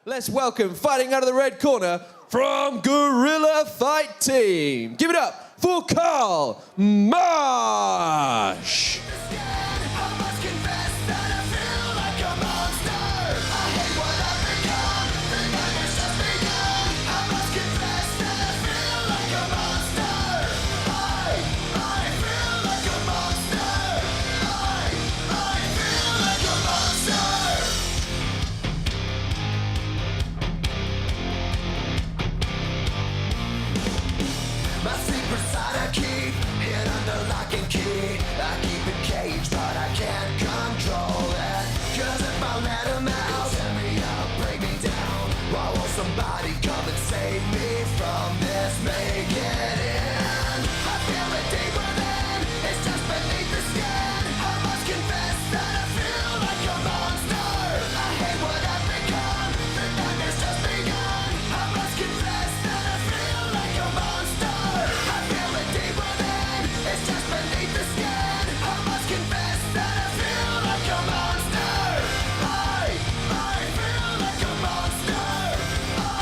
Let's welcome, fighting out of the red corner, from Gorilla Fight Team. Give it up for Carl Marsh. My secret side I keep hid under lock and key. I keep it caged, but I can't control it. Cause if I let him out, tear me up, break me down. Why won't somebody come and save me from this? Make it in. I feel it deeper than it's just beneath the skin. I must confess that I feel like a monster. I hate what I've become. The nightmare's just begun. I must confess that I feel like a monster. I feel it deeper than it's just beneath the skin. I must confess that I feel like a monster. I feel like a monster.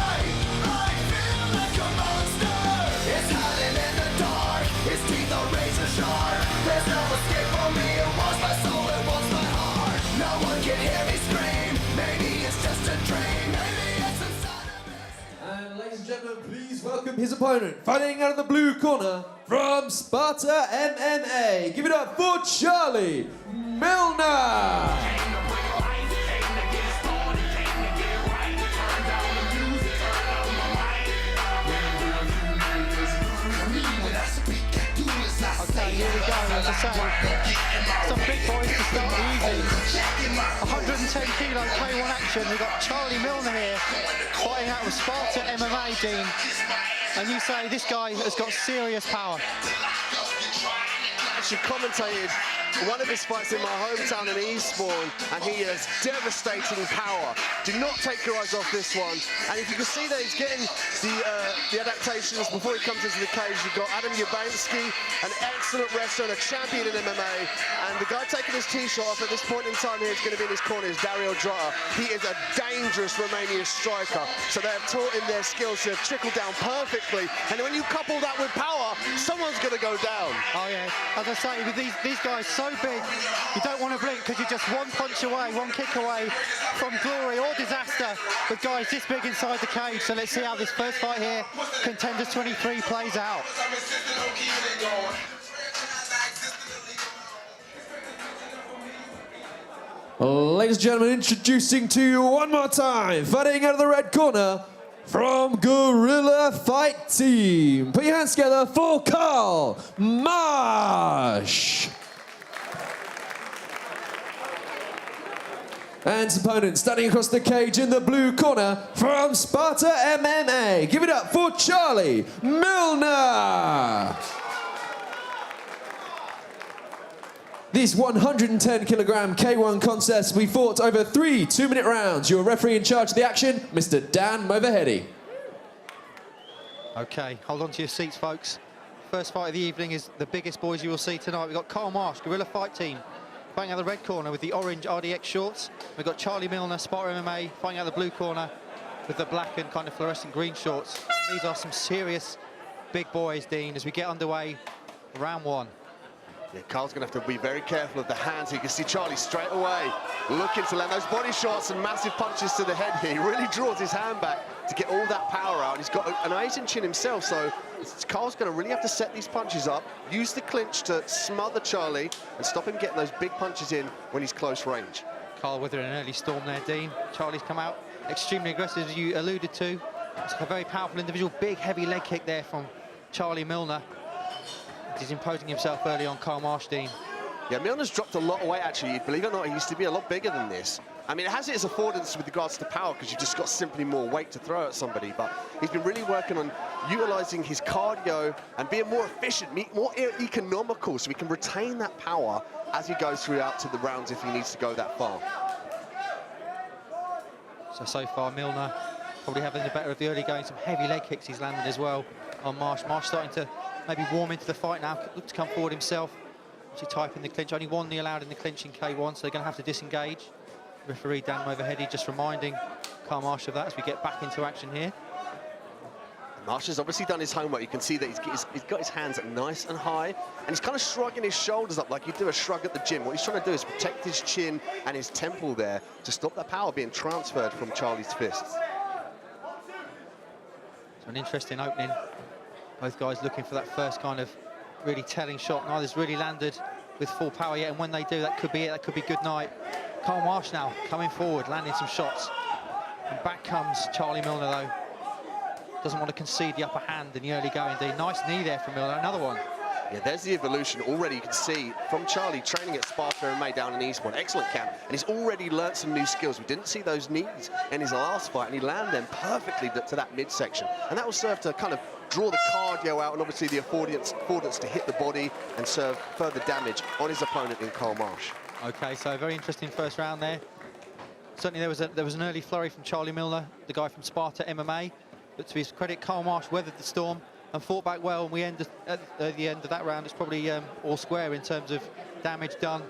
I feel like a monster. It's hiding in the dark. Its teeth are razor sharp. There's no escape for me. It wants my soul. It wants my heart. No one can hear me scream. Maybe it's just a dream. Maybe it's inside of me. And ladies and gentlemen, please welcome his opponent, fighting out of the blue corner, from Sparta MMA. Give it up for Charlie Milner. Okay, here we go, as I say, some big boys to start the evening. 110 kilo K1 action. We've got Charlie Milner here, fighting out of Sparta MMA, Dean. And you say this guy has got serious power. Actually commentated one of his fights in my hometown in Eastbourne, and he has devastating power. Do not take your eyes off this one. And if you can see that he's getting the adaptations before he comes into the cage. You've got Adam Yabanski, an excellent wrestler and a champion in MMA. And the guy taking his t-shirt off at this point in time here is going to be in his corner is Dario Drotta. He is a dangerous Romanian striker. So they have taught him their skills to trickle down perfectly. And when you couple that with power, someone's going to go down. Oh yeah, as I say, with these guys so big, you don't want to blink because you're just one punch away, one kick away from glory or disaster with guys this big inside the cage. So let's see how this first fight here, Contenders 23, plays out. Ladies and gentlemen, introducing to you one more time, fighting out of the red corner, from Gorilla Fight Team. Put your hands together for Carl Marsh. And his opponent standing across the cage in the blue corner, from Sparta MMA. Give it up for Charlie Milner. This 110-kilogram K1 contest, we fought over 3 two-minute rounds. Your referee in charge of the action, Mr. Dan Moverheady. Okay, hold on to your seats, folks. First fight of the evening is the biggest boys you will see tonight. We've got Carl Marsh, Gorilla Fight Team, fighting out the red corner with the orange RDX shorts. We've got Charlie Milner, Sparta MMA, fighting out the blue corner with the black and kind of fluorescent green shorts. These are some serious big boys, Dean, as we get underway, round one. Yeah, Carl's going to have to be very careful of the hands. You can see Charlie straight away looking to land those body shots and massive punches to the head here. He really draws his hand back to get all that power out. He's got an amazing chin himself, so Carl's going to really have to set these punches up, use the clinch to smother Charlie and stop him getting those big punches in when he's close range. Carl weathering an early storm there, Dean. Charlie's come out extremely aggressive, as you alluded to. It's a very powerful individual, big, heavy leg kick there from Charlie Milner. He's imposing himself early on Carl Marsh, Dean. Yeah, Milner's dropped a lot of weight, actually. Believe it or not, he used to be a lot bigger than this. I mean, it has its affordance with regards to power because you've just got simply more weight to throw at somebody, but he's been really working on utilising his cardio and being more efficient, more economical, so he can retain that power as he goes throughout to the rounds if he needs to go that far. So far, Milner probably having the better of the early going. Some heavy leg kicks he's landed as well on Marsh. Marsh starting to maybe warm into the fight now, look to come forward himself. Actually typing the clinch, only one knee allowed in the clinch in K1, so they're going to have to disengage. Referee Dan Moverheady just reminding Carl Marsh of that as we get back into action here. Marsh has obviously done his homework. You can see that he's got his hands nice and high, and he's kind of shrugging his shoulders up like you do a shrug at the gym. What he's trying to do is protect his chin and his temple there to stop that power being transferred from Charlie's fists. So an interesting opening. Both guys looking for that first kind of really telling shot. Neither's really landed with full power yet, and when they do, that could be it. That could be good night. Carl Marsh now coming forward, landing some shots. And back comes Charlie Milner, though. Doesn't want to concede the upper hand in the early going. Nice knee there from Milner, another one. Yeah, there's the evolution already. You can see from Charlie training at Sparta MMA down in Eastbourne. Excellent camp, and he's already learnt some new skills. We didn't see those knees in his last fight, and he landed them perfectly to that midsection. And that will serve to kind of draw the cardio out, and obviously the affordance to hit the body and serve further damage on his opponent in Carl Marsh. Okay, so a very interesting first round there. Certainly there was an early flurry from Charlie Milner, the guy from Sparta MMA. But to his credit, Carl Marsh weathered the storm and fought back well, and we ended at the end of that round. It's probably all square in terms of damage done.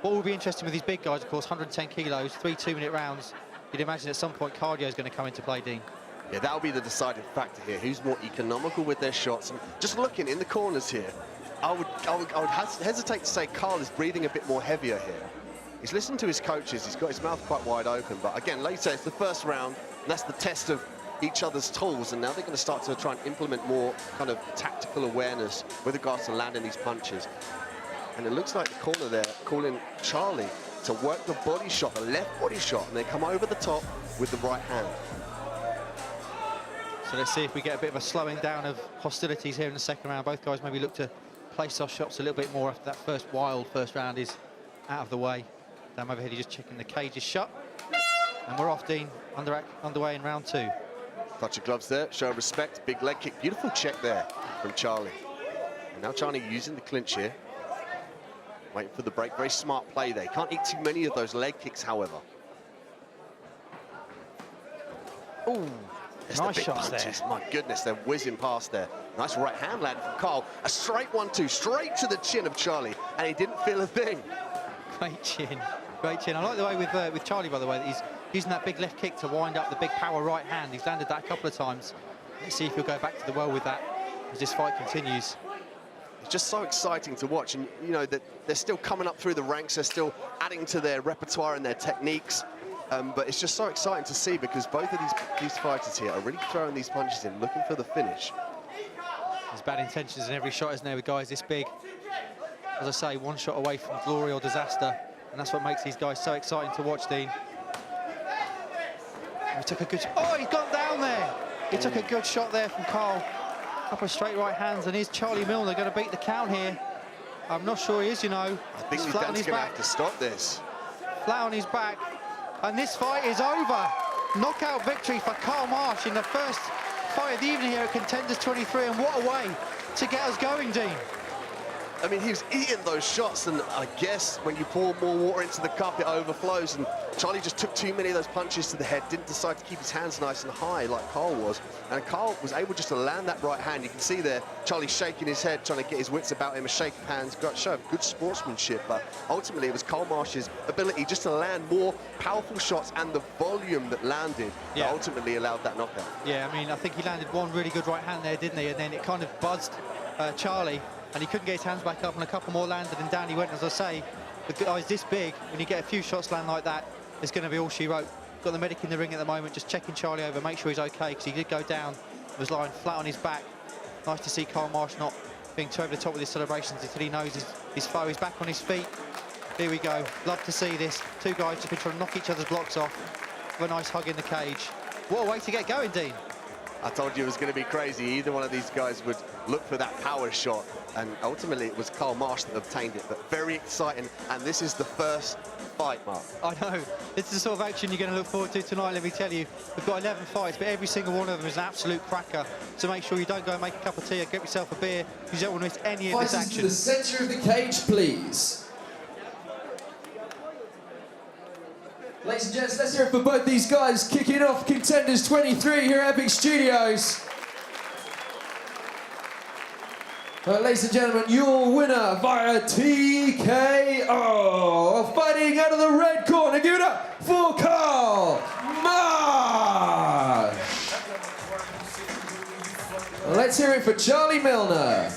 What will be interesting with these big guys, of course, 110 kilos, 3 2-minute rounds. You'd imagine at some point cardio is going to come into play, Dean. Yeah, that'll be the deciding factor here. Who's more economical with their shots? And just looking in the corners here, I would hesitate to say Carl is breathing a bit more heavier here. He's listened to his coaches. He's got his mouth quite wide open. But again, like you say, it's the first round, and that's the test of each other's tools, and now they're going to start to try and implement more kind of tactical awareness with regards to landing these punches. And it looks like the corner there calling Charlie to work the body shot, the left body shot, and they come over the top with the right hand. So let's see if we get a bit of a slowing down of hostilities here in the second round. Both guys maybe look to place our shots a little bit more after that wild first round is out of the way. Dan overhead, he's just checking the cage is shut. And we're off, Dean, underway in round 2. Touch of gloves there, show of respect, big leg kick, beautiful check there from Charlie. And now Charlie using the clinch here. Waiting for the break, very smart play there. Can't eat too many of those leg kicks, however. Ooh, there's nice the big shots punches. there. My goodness, they're whizzing past there. Nice right hand landed from Carl. A straight 1-2, straight to the chin of Charlie, and he didn't feel a thing. Great chin, great chin. I like the way with Charlie, by the way, that he's using that big left kick to wind up the big power right hand. He's landed that a couple of times. Let's see if he'll go back to the well with that as this fight continues. It's just so exciting to watch, and you know that they're still coming up through the ranks. They're still adding to their repertoire and their techniques. But it's just so exciting to see because both of these fighters here are really throwing these punches in, looking for the finish. There's bad intentions in every shot, isn't there, with guys this big? As I say, one shot away from glory or disaster, and that's what makes these guys so exciting to watch, Dean. He took a good... Oh, he's gone down there! He took a good shot there from Carl. Couple of straight right hands, and is Charlie Milner going to beat the count here? I'm not sure he is, you know. I think He's he's flat on his going to back. have to stop this. Flat on his back. And this fight is over. Knockout victory for Carl Marsh in the first fight of the evening here at Contenders 23, and what a way to get us going, Dean. I mean, he was eating those shots, and I guess when you pour more water into the cup, it overflows, and Charlie just took too many of those punches to the head, didn't decide to keep his hands nice and high like Carl was, and Carl was able just to land that right hand. You can see there, Charlie shaking his head, trying to get his wits about him, a shake of hands, got show of good sportsmanship, but ultimately it was Carl Marsh's ability just to land more powerful shots and the volume that landed that ultimately allowed that knockout. Yeah, I mean, I think he landed one really good right hand there, didn't he? And then it kind of buzzed Charlie, and he couldn't get his hands back up, and a couple more landed, and down he went. As I say, with guys this big, when you get a few shots land like that, it's going to be all she wrote. Got the medic in the ring at the moment, just checking Charlie over, make sure he's okay, because he did go down, was lying flat on his back. Nice to see Carl Marsh not being too over the top with his celebrations until he knows his foe is back on his feet. Here we go. Love to see this. Two guys just been trying to knock each other's blocks off. Have a nice hug in the cage. What a way to get going, Dean. I told you it was going to be crazy. Either one of these guys would look for that power shot, and ultimately it was Carl Marsh that obtained it. But very exciting, and this is the first fight, Mark. I know. This is the sort of action you're going to look forward to tonight, let me tell you. We've got 11 fights, but every single one of them is an absolute cracker. So make sure you don't go and make a cup of tea or get yourself a beer, because you don't want to miss any of this Fighters action. to the centre of the cage, please. Ladies and gents, let's hear it for both these guys kicking off Contenders 23 here at Epic Studios. Ladies and gentlemen, your winner via TKO, fighting out of the red corner. Give it up for Carl Marsh. Let's hear it for Charlie Milner.